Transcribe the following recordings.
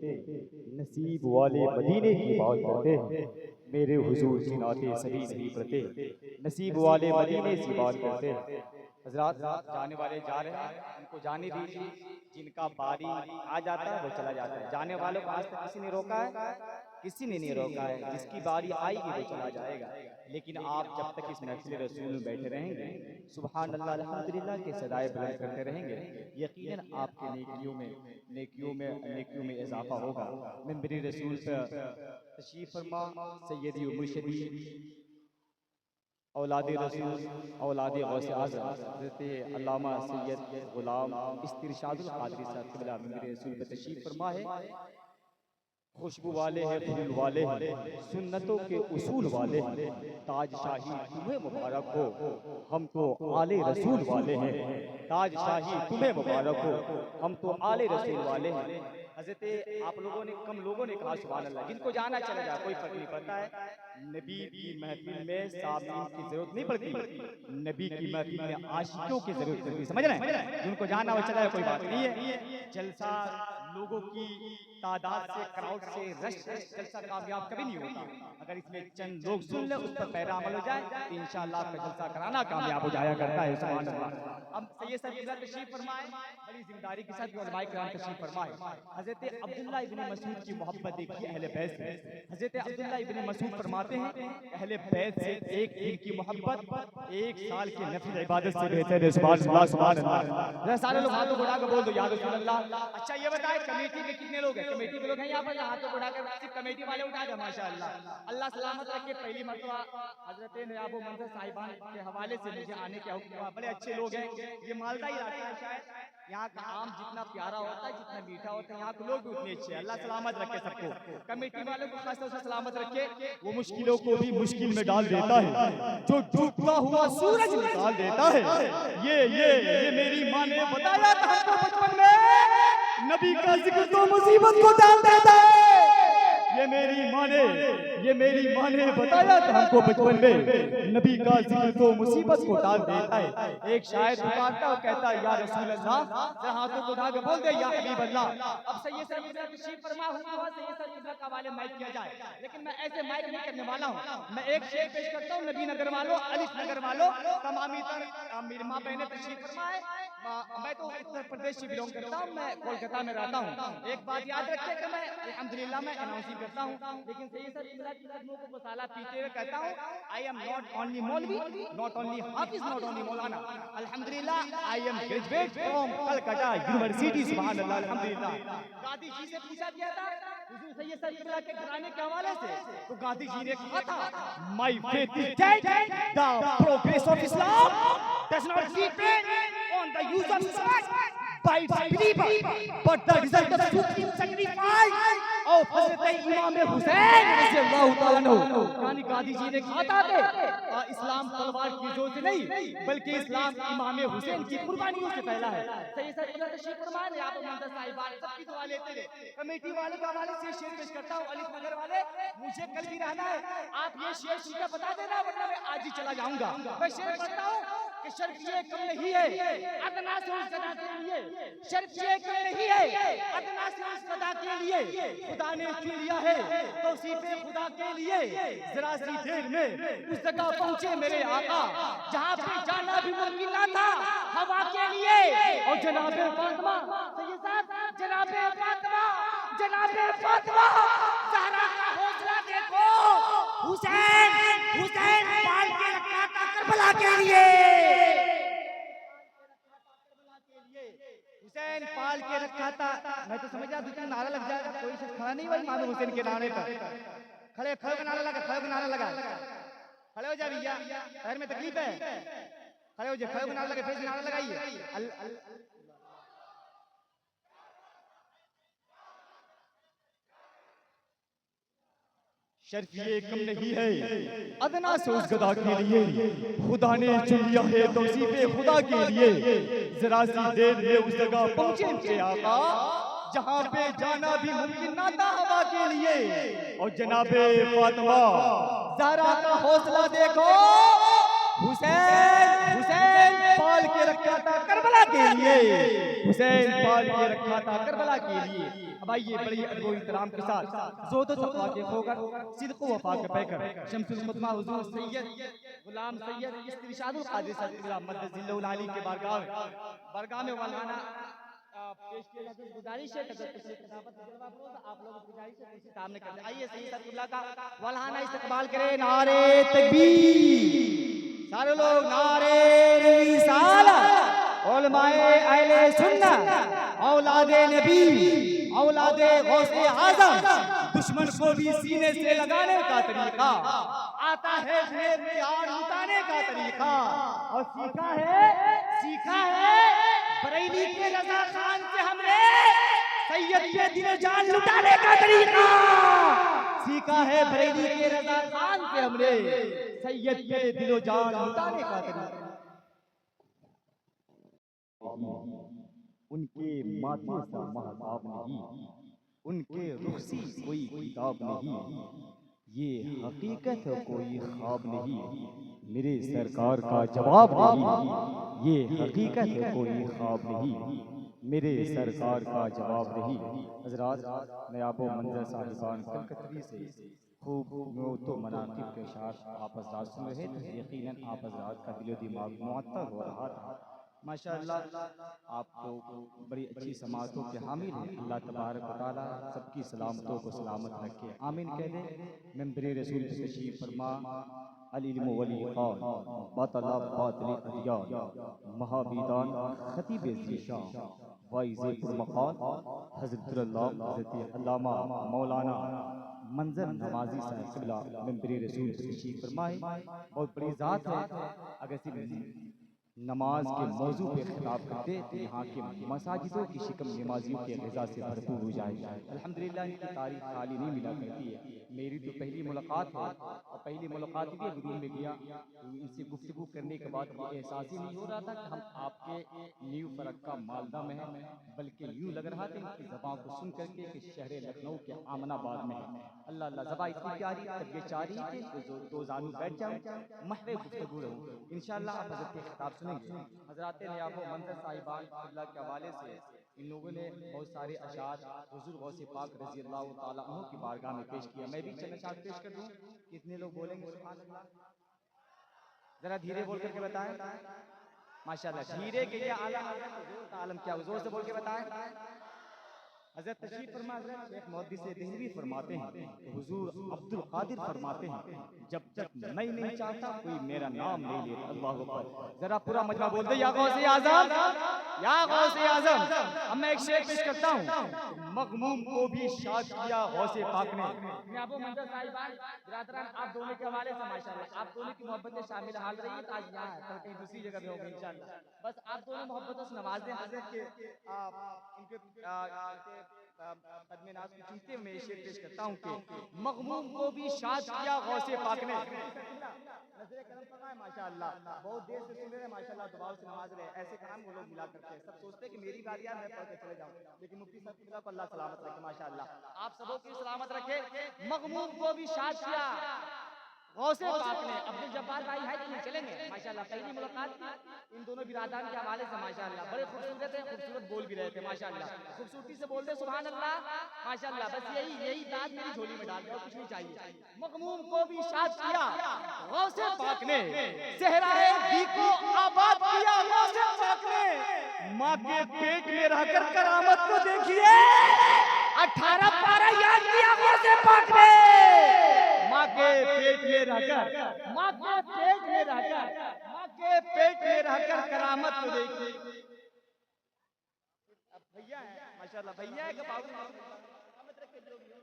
नसीब वाले मदीने की बात करते हैं, मेरे हुजूर की नाते सभी नहीं पढ़ते, नसीब वाले मदीने की बात करते हैं। हजरात, जाने वाले जा रहे हैं, उनको जाने दीजिए। जिनका बारी आ जाता है वो चला जाता है। जाने वालों को आज तक किसी ने रोका है? किसी ने नहीं रोका है। जिसकी बारी आएगी वो चला जाएगा। लेकिन आप जब तक इस महफिल रसूल में बैठे रहेंगे, सुभान अल्लाह अल्हम्दुलिल्लाह के सदाए बुलंद करते रहेंगे, यकीनन आपके नेकियों में इजाफा होगा। मैं मेरे रसूल पर तशरीफ फरमा सैयदी व मुर्शिदी औलादे रसूल औलादे गौसे आज़म हज़रत अल्लामा सैयद गुलाम इस्तिरशादुल क़ादरी साहब क़िबला मेरे रसूल पे तशरीफ़ फरमा है। खुशबू वाले हैं, फूल वाले हैं, सुन्नतों के उसूल वाले हैं, ताज शाही तुम्हें मुबारक हो, हम तो आले रसूल वाले हैं। ताज शाही तुम्हें मुबारक हो, हम तो आले रसूल वाले हैं। हज़रत आप लोगों ने कम लोगों ने कहा सुभान अल्लाह। जिनको जाना चला जाए, कोई फर्क नहीं पड़ता है। नबी की महफिल में सामीन की जरूरत नहीं पड़ती, नबी की महफिल में आशिकों की जरूरत पड़ती है। समझ रहे हैं? जिनको जाना वो चला जाए, कोई बात नहीं है। जलसा लोगों की तादाद से, क्राउड से, रश से जलसा कामयाब कभी नहीं होता। अगर इसमें चंद लोग सुन ले, उस पर पैरा अमल हो जाए तो इंशाअल्लाह आपका जलसा कराना कामयाब हो जाया करता है। सुभान अल्लाह। अब सैयद साहब क़िबला तशरीफ फरमाए, बड़ी जिम्मेदारी के साथ उलमाए किराम तशरीफ फरमाए। हजरत अब्दुल्लाह इब्न मसूद की मोहब्बत देखिए अहले बैत से। हजरत अब्दुल्लाह इब्न मसूद फरमाते हैं, अहले बैत से एक दिन की मोहब्बत एक साल की नफिल इबादत से बेहतर है। सुभान अल्लाह, सुभान अल्लाह। सारे लोग हाथों को उठाकर बोल दो या रसूल अल्लाह। अच्छा ये बताए कमेटी में कितने लोग हैं? कमेटी के लोग हैं यहाँ पर? हाथों को उठाकर सिर्फ कमेटी वाले उठा दे। माशाअल्लाह, अल्लाह सलामत रखे। पहली मर्तबा हजरत नयाब मंजर साहिबान के हवाले से मुझे आने के हुक्म हुआ। बड़े अच्छे लोग हैं। ये मालदा इलाका है, शायद यहाँ का आम जितना प्यारा होता है, जितना मीठा होता है, यहाँ के लोग भी उतने अच्छे हैं। अल्लाह सलामत रखे सबको। कमेटी वालों को खास तौर से सलामत रखे। वो मुश्किलों को भी मुश्किल में डाल देता है, जो डूबता हुआ सूरज निकाल देता है। ये मेरी माँ ने बताया था हमको बचपन में, नबी का जिक्र तो मुसीबत को डाल देता है। ये मेरी माँ ने बताया था हमको बचपन में, नबी का जिक्र तो मुसीबत को डाल देता है। एक शायर पुकारता और कहता है या रसूल अल्लाह, जरा हाथों को उठा के बोल दे या हबीब अल्लाह। अब सैयद साहब क़िबला तशरीफ फरमा हुआ, सैयद साहब क़िबला का हवाले माइक किया जाए, लेकिन मैं ऐसे माइक नहीं करने वाला हूँ। मैं एक शेर पेश करता हूँ, नबी नगर वालों, अलिफ नगर वालों, तमामी तर मेरी माँ बहने तशरीफ फरमाए। मैं तो उत्तर प्रदेश से बिलोंग करता हूँ, मैं कोलकाता में रहता हूँ। एक बात याद रखिए कि मैं अल्हम्दुलिल्लाह मैं अनाउंसिंग करता हूँ, लेकिन सैयद साहब क़िबला की कदमों को मसाला पीते हुए कहता हूँ, आई एम नॉट ओनली मौलवी, not only Hafiz, not only मौलाना, अल्हम्दुलिल्लाह I am graduate from Calcutta university. सुभान अल्लाह, अल्हम्दुलिल्लाह। गांधी जी से पूछा गया था हुजूर सैयद साहब क़िबला के घराने के हवाले से, तो गांधी जी ने कहा था, my faith is that the progress of Islam does not depend on the use of sword by its believer, but the result of supreme sacrifice of Hazrat Imam Hussain रज़ियल्लाहु ताला अन्हु। यानी गांधी जी ने कहा था कि इस्लाम तलवार की जोर से नहीं, बल्कि इस्लाम इमाम हुसैन की कुर्बानियों से फैला है। सैयद साहब क़िबला तशरीफ फरमा है, आप मंजर साहिबान सबकी दुआ लेते रहे। कमेटी वाले के हवाले से शेर पेश करता हूँ, अलिफ नगर वाले, मुझे कल भी रहना है, आप ये शेर सुनकर बता देना, वरना मैं आज ही चला जाऊंगा। मैं शेर पढ़ता हूँ कि शर्फ ये कम नहीं है अदना से उस सदा के लिए, शर्फ ये कम नहीं है अदना से उस सदा के लिए, खुदा ने चुन लिया है तौसीफे खुदा के लिए। जरा सी देर में उस जगह पहुंचे मेरे आका, जहाँ पे जाना भी मुमकिन ना था हवा के लिए। और जनाबे फातिमा, सैयद साहब, जनाबे फातिमा, जनाबे फातिमा ज़हरा का हौसला देखो, हुसैन हुसैन पाल के रखा था करबला के लिए, हुसैन पाल के रखा था। मैं तो समझ रहा दूसरा नारा लग जाएगा, कोई से खड़ा नहीं हुआ इमाम हुसैन के नारे पर। खड़े खड़े का नारा लगा, खड़े का नारा लगा, खड़े हो जा भैया, पैर में तकलीफ है, खड़े हो जा, खड़े का नारा लगा, फिर नारा लगाइए। शर्फ ये कम नहीं है अदना से उस गदा के लिए, खुदा ने चुन लिया है तौसीफे खुदा के लिए। जरा सी देर में उस जगह पहुंचे मेरे आका, जहाँ पे जाना भी मुमकिन ना था हवा के लिए। और जनाबे फातिमा ज़हरा का हौसला देखो, हुसैन हुसैन पाल के रखा था करबला के लिए, हुसैन पाल के रखा था करबला के लिए। अब आइए बड़ी अदब व इहतराम के साथ ज़ोहद व तक़वा के खोकर, सिद्क़ व वफ़ा के पैकर शम्सुल खुतमा हुज़ूर सैयद गुलाम सैयद इरशादुल क़ादिर साहब क़िबला मद्दज़िल्लहुल आली के बारगाह में मौलाना पेश किया जाता है। गुजारिश है कि आप लोग गुजारिश है कुर्सी सामने कर दें। आइए सैयद क़िबला का मौलाना इस्तक़बाल करें। नारे तकबीर, सारे लोग नारे रिसालत, उलमाए अहले सुन्नत, औलादे नबी, औलादे गौसे आज़म, दुश्मन को भी सीने से लगाने का तरीका आता है, प्यार लुटाने का तरीका, और सीखा है बरेली के रज़ा खान से हमने सैयद के दिल जान लुटाने का तरीका। सीखा है बरेली के रज़ा खान से हमने सैयद के दिल जान लुटाने का तरीका। उनके माथे सा महताब नहीं, उनके रुख सी कोई किताब नहीं, ये हकीकत है कोई ख्वाब नहीं, मेरे सरकार का जवाब नहीं। ये हकीकत है कोई ख्वाब नहीं, मेरे सरकार का जवाब नहीं। हज़रात, नयाबो मंज़र साहिबान कलकतरी से खूब तो मनाक़िब के अशार आप हज़रात सुन रहे थे। यकीनन आप हज़रात का दिलो दिमाग मुअत्तल हो रहा था। माशाअल्लाह, आप तो बड़ी अच्छी समाअतों के हामिल हैं। अल्लाह तबारक व तआला सबकी सलामतों को सलामत रखे, आमीन कह दे। मेंबरे रसूल पे तशरीफ़ फरमा, अल इल्मु वल इक़ान, बातला बातिल अदियान, महाबीदान खतीब ज़ीशान, वाइज़े पुरमक़ाल, हज़रत अल्लामा मौलाना मंज़र नवाज़ी साहब क़िबला मेंबरे रसूल पे तशरीफ़ फरमाए। बहुत बड़ी ज़ात है। अगर सिर्फ नमाज के मौजू पे खिताब करते तो यहाँ के मसाजिदों की शिकम नमाजियों के ग़िज़ा से भरपूर हो जाए। अल्हम्दुलिल्लाह, इनकी तारीफ खाली नहीं मिला करती है। मेरी तो पहली मुलाकात है, और पहली मुलाकात भी रूम में गया तो इनसे गुफ्तगू करने के बाद ये एहसास ही नहीं हो रहा था कि हम आपके न्यू फरक्का मालदा में हैं, बल्कि यूँ लग रहा था इनकी ज़बान को सुन करके कि शहर लखनऊ के आमनाबाद में है। अल्लाह अल्लाह, ज़बान इतनी प्यारी, तब ये चाह रही थी कि दो जानू बैठ जाऊँ, महवे गुफ्तगू रहूँ। इंशाअल्लाह आप हज़रत के खिताब सुनेंगे। हज़रात नयाबो मंज़र साहिबान क़िबला के हवाले से इन लोगों ने बहुत सारे अशार हुज़ूर गौसे पाक रज़ी अल्लाह ताला अन्हु की बारगाह में पेश किया। मैं भी चंद अशार पेश कर दूँ। कितने लोग बोलेंगे सुभान अल्लाह? ज़रा धीरे बोल करके बताएं। माशाअल्लाह, धीरे के लिए आला हज़रत का आलम क्या, ज़ोर से बोल के बताएं। हज़रत तशरीफ़ फरमा, हज़रत शेख मुहद्दिस देहलवी फरमाते हैं कि हुज़ूर अब्दुल क़ादिर फरमाते हैं, जब तक मैं नहीं चाहता कोई मेरा नाम नहीं लेता। अल्लाहु अकबर। जरा पूरा मजमा बोल दे, या गौसे आज़म, या गौसे आज़म। अब मैं एक शेर पेश करता हूँ। मग़मूम को भी शाद किया गौसे पाक ने। नयाबो मंज़र साहिबान बिरादरान, आप दोनों के हवाले से माशाअल्लाह आप दोनों की मोहब्बतें शामिल हाल रही है। आज यहाँ कल कहीं दूसरी जगह भी होगी इंशाअल्लाह। बस आप दोनों मोहब्बतों से नवाज दें हज़रत के इनके कदमे नाज़ को चूमते हुए शेर पेश करता हूँ कि मग़मूम को भी शाद किया गौसे पाक ने। नज़रे करम फरमाए माशाअल्लाह, बहुत देर से सुन रहे हैं माशाअल्लाह, दुआओं से नवाज रहे। ऐसे काम वो लोग मिला करते हैं। सब सोचते हैं कि मेरी बात यार मैं पढ़ के चले जाऊँ, लेकिन मुफ्ती साहब क़िबला को अल्लाह सलामत रखे माशाअल्लाह, आप सबों की सलामत रखे। मग़मूम को भी शाद किया गौसे पाक ने। अब्दुल जब्बार भाई है कि नहीं, चलेंगे माशाअल्लाह। पहली मुलाकात थी इन दोनों बिरादरान के हवाले से माशाअल्लाह, बड़े खूबसूरत हैं, खूबसूरत बोल भी रहे थे माशाअल्लाह। खूबसूरती से बोल दे सुभान अल्लाह माशाअल्लाह। बस यही दाद मेरी झोली में डाल दो, कुछ नहीं चाहिए। मग़मूम को भी शाद किया गौसे पाक ने, सेहराए दी को आबाद किया गौसे पाक ने। माँ के पेट में रहकर करामत को देखिए, 18 पारा याद किया गौसे पाक ने। माँ के पेट में रहकर, माँ के पेट में रहकर, माँ के पेट में रहकर करामत को देखिए। अब भैया है माशाअल्लाह, भैया है कि बाबू, सलामत रखे जो भी हो,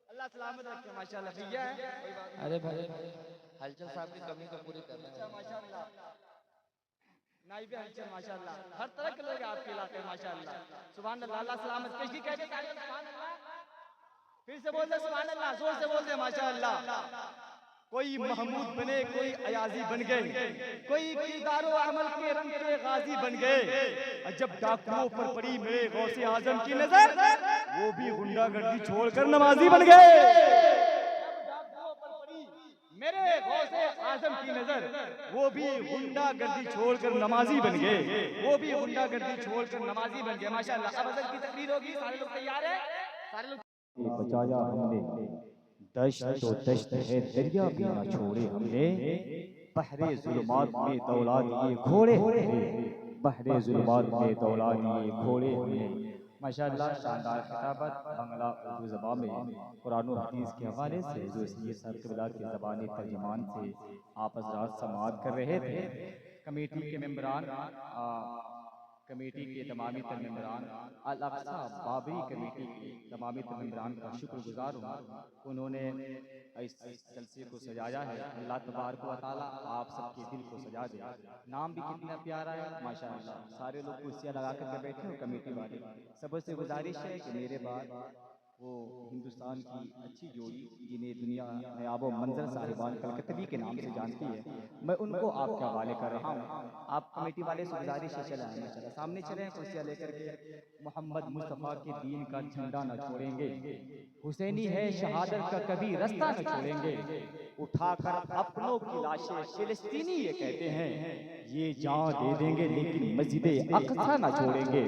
अल्लाह सलामत रखे माशाअल्लाह। भैया है, अरे भाई हलचल साहब की कमी तो पूरी कर रहे हैं माशाअल्लाह। नाइब हलचल माशाअल्लाह, हर तरह के लोग आपके इलाके में माशाअल्लाह। सुभान अल्लाह, अल्लाह सलामत किसकी कहते हैं सुभान अल्लाह। फिर से बोल दे सुभान अल्लाह, जोर से बोल दे माशाअल्लाह। कोई महमूद बने, कोई अयाजी बन गए, कोई किरदारो अमल के रंग के गाजी बन गए। जब डाकुओं पर पड़ी मेरे गौसे आजम की नजर, वो भी गुंडागर्दी छोड़कर नमाजी बन गए। मेरे गौसे आजम आजम की नजर, वो भी गुंडागर्दी छोड़कर नमाजी बन गए, वो भी गुंडागर्दी छोड़कर नमाजी बन गए। माशाअल्लाह। अब अज़ल की तकरीर होगी, सारे लोग तैयार हैं? सारे लोग। बचाया हमने दश्त तो दश्त है, दरिया भी ना छोड़े हमने, बहरे जुल्मात में दौला दिए घोड़े हमने, बहरे जुल्मात में दौला दिए घोड़े हमने। माशाअल्लाह, शानदार खिताबत बांग्ला उर्दू ज़बान में कुरान और हदीस के हवाले से हुज़ूर सैयद साहब क़िबला के ज़बानी तर्जुमान से आप हज़रात समाअत कर रहे थे। कमेटी के मेंबरान, कमेटी के तमामी तर मेंबरान, अल अक़सा बाबरी कमेटी के तमामी तर मेंबरान का शुक्रगुजार हूँ। उन्होंने इस जलसे को सजाया है। अल्लाह तबारक व तआला आप सबके दिल को सजा दे। नाम भी कितना प्यारा है माशाअल्लाह। सारे लोग कुर्सियाँ लगा कर बैठे हो कमेटी वाले। सबसे गुजारिश है कि मेरे बाद वो हिंदुस्तान की अच्छी जोड़ी, जिन्हें दुनिया नयाबो मंजर साहिबान कलकत्तवी के नाम से जानती है, मैं उनको आपके हवाले कर रहा हूँ। आप कमेटी वाले से गुजारिश है चले आए माशाअल्लाह, सामने चले कुर्सियाँ लेकर के। मोहम्मद मुस्तफ़ा के दीन का झंडा न छोड़ेंगे, हुसैनी है शहादत का कभी रास्ता न छोड़ेंगे, उठाकर अपनों की लाशें फिलिस्तीनी ये कहते हैं, ये जान दे देंगे लेकिन मस्जिद अक़सा न छोड़ेंगे,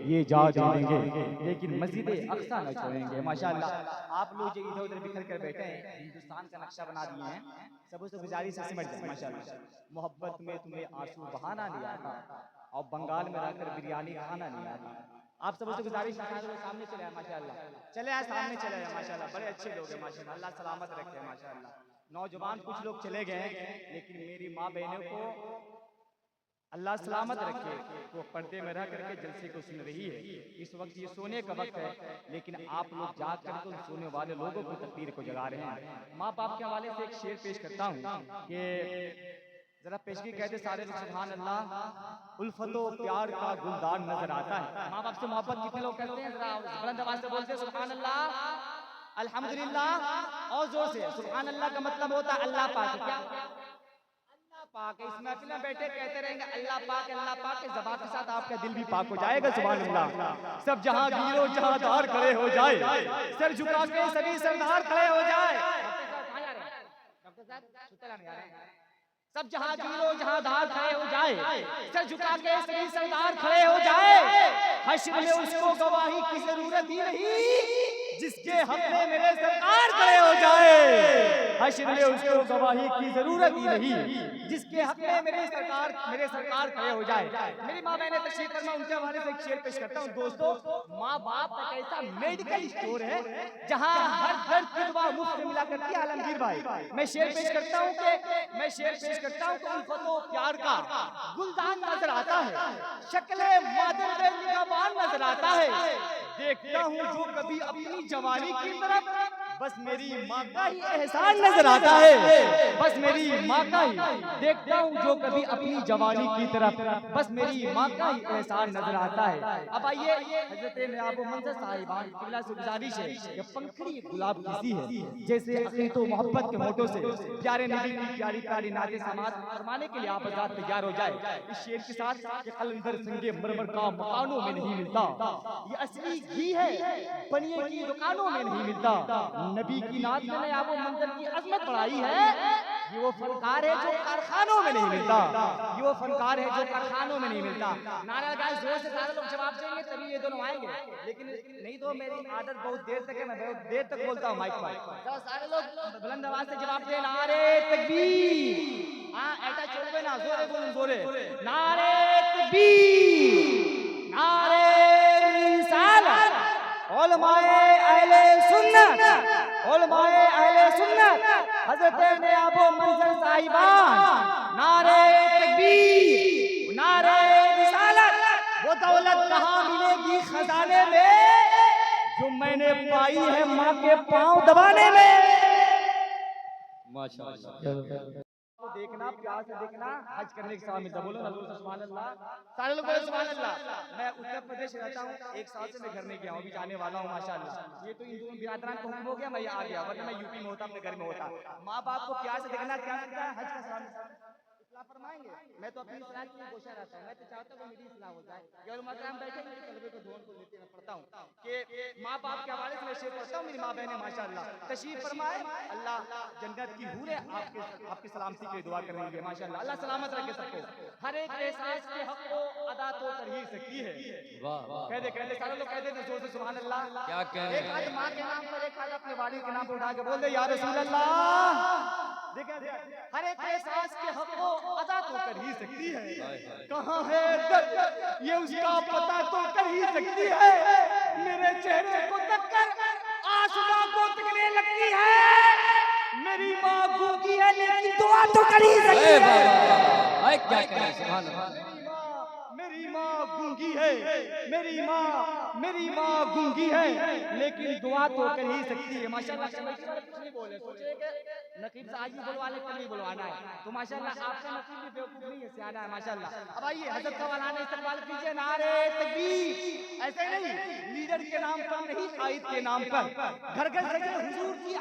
ये जान दे देंगे लेकिन मस्जिद अक़सा न छोड़ेंगे। माशाअल्लाह। आप लोग जो इधर उधर बिखर कर बैठे हैं, हिंदुस्तान का नक्शा बना दिए हैं, सबसे गुजारिश से सिमट जाए माशाअल्लाह। मोहब्बत में तुम्हें आंसू बहाना नहीं आता, और बंगाल में रहकर बिरयानी खाना नहीं आता। आप सबसे गुजारिश है सामने चले आए माशाअल्लाह, चले आए सामने चले आए माशाअल्लाह। बड़े अच्छे लोग हैं माशाअल्लाह, अल्लाह सलामत रखे माशाअल्लाह। नौजवान कुछ लोग चले गए, लेकिन मेरी माँ बहनों को अल्लाह सलामत रखे, वो पर्दे में रह करके जलसे को सुन रही है। इस वक्त ये सोने का वक्त है, लेकिन आप लोग जाग करके उन सोने वाले लोगों की तकदीर को जगा रहे हैं। माँ बाप के हवाले से एक शेर पेश करता हूँ कि जरा पेशगी कहते सारे लोग सुभान अल्लाह, उल्फतो प्यार का गुलदान नजर आता है। माँ बाप से मोहब्बत कितने लोग करते हैं? जरा बुलंद आवाज से बोलते हैं सुभान अल्लाह, अल्हम्दुलिल्लाह, और जोर से। सुभान अल्लाह का मतलब होता है अल्लाह पाक। क्या? अल्लाह पाक। इस महफिल में बैठे कहते रहेंगे अल्लाह पाक, अल्लाह पाक, के ज़बान के साथ आपका दिल भी पाक हो जाएगा। सुभान अल्लाह। सब जहां गिरो जहां दार खड़े हो जाए, सर झुका के सभी सरदार खड़े हो जाए। डॉक्टर साहब सुतला नहीं आ रहे हैं। सब जहां गिरो जहां धार खड़े हो जाए, सर झुका के सभी सरदार खड़े हो जाए, हश्र में उसको गवाही की जरूरत ही नहीं, जिसके हक में मेरे सरकार खड़े हो जाए। हश्र में उसको गवाही की जरूरत ही नहीं, जिसके हक में मेरे सरकार खड़े हो जाए। मेरी माँ बहने तशरीफ फरमा, उनके हवाले से एक शेर पेश करता हूँ। दोस्तों, माँ बाप एक ऐसा मेडिकल स्टोर है जहाँ हर दर्द की दवा मुफ्त मिला करती है। आलमगीर भाई, मैं शेर पेश करता हूँ कि उल्फतो प्यार का गुलदान नजर आता है, शक्ले मादर पे निगाहबान नजर आता है। देखता हूँ जो कभी अपनी जवानी की तरफ, बस मेरी माँ का ही एहसान नजर आता है। बस मेरी माँ का ही देखता हूँ जो कभी अपनी जवानी की तरफ, बस मेरी माँ का ही एहसान नजर आता है। अब आइए, हजरत नयाबो मंजर साहिबान क़िबला से गुजारिश है कि पंखड़ी गुलाब किसी है, जैसे अक़ीदत व मोहब्बत के मोटो से प्यारे नबी की प्यारी प्यारी नाते समाअत फरमाने के लिए आप हज़रात तैयार हो जाए। इस शेर के साथ कि कलंदर संगे मरमर का मकानों में नहीं मिलता, ये असली घी है बनिए की दुकानों में नहीं मिलता। नबी की नात में नयाबो मंजर की अजमत बढ़ाई है, ये वो फनकार है जो कारखानों में नहीं मिलता, ये वो फनकार है जो कारखानों में नहीं मिलता। नारा गाइस, जोर से सारे लोग जवाब देंगे तभी ये दोनों आएंगे, लेकिन नहीं तो मेरी आदत बहुत देर तक है, मैं बहुत देर तक बोलता हूँ माइक पर। सारे लोग बुलंद आवाज से जवाब दें। नारे तकबीर। हाँ, ऐसा चलबे ना, जोरे बोलूं जोरे। नारे तकबीर, नारे रिसालत, उलमाए अहले सुन्नत, उलमाए अहले सुन्नत, हज़रत नयाबो मंजर साहिबान, नारे तकबीर, नारे रिसालत। वो दौलत कहाँ मिलेगी खजाने में, जो मैंने पाई है माँ के पांव दबाने में। माशाअल्लाह। को देखना, प्यार से देखना, हज करने के साथ मिलता। बोलो ना, बोलो सुभान अल्लाह। सारे लोग बोलो सुभान अल्लाह। मैं उत्तर प्रदेश रहता हूँ, एक साल से मैं घर नहीं गया हूँ, अभी जाने वाला हूँ माशाअल्लाह। ये तो इन दोनों बिरादरान को हुक्म हो गया, मैं आ गया, वरना मैं यूपी में होता, अपने घर में होता। माँ बाप को प्यार से देखना क्या मिलता है? हज का सवाब। फरमाएंगे। मैं तो अपनी इस्लाह के लिए कोशिश रहता हूँ, मैं तो चाहता हूँ मेरी इस्लाह हो जाए। ये उलमा कराम बैठे मेरे तलबे को धोन को लेते मैं पढ़ता हूँ कि माँ बाप के हवाले से मैं शेर पढ़ता हूँ। मेरी माँ बहनें माशाअल्लाह तशरीफ फरमाए, अल्लाह जन्नत की हूरें आपकी सलामती के दुआ करेंगे माशाअल्लाह। अल्लाह सलामत रखे सबको। हर एक एहसास के हक को अदा तो कर ही सकती है। कह दे सारे लोग कह दे जोर से सुभान अल्लाह। क्या कह रहे एक हैं? हाथ माँ के नाम पर, एक हाथ अपने वालिद के नाम पर उठा के बोल दे या रसूल अल्लाह। देखिए हर एक एहसास के हक को अदा तो कर ही सकती है। कहाँ है दर्द ये उसका पता तो कर ही सकती है। मेरे चेहरे को देखकर आंसुओं को तकने लगती है। मेरी माँ गूंगी है लेकिन दुआ तो कर ही सकती अरे है। बाबा, अरे क्या कह रहे हैं? सुभान अल्लाह। मेरी माँ गूंगी है, मेरी माँ गूंगी है लेकिन दुआ तो कर ही सकती है। माशाल्लाह कमेटी वाले कुछ नहीं बोले, सोचे कि नकीब से आज भी बुलवाने कल भी बुलवाना है। तो माशाल्लाह आपका नकीब भी बेवकूफ नहीं है, सियाना है माशाल्लाह। अब आइए हजरत का वालाना इस्तकबाल कीजिए। नारे तकबीर। ऐसे नहीं लीडर के नाम पर नहीं, कायद के नाम पर घर घर से हुजूर की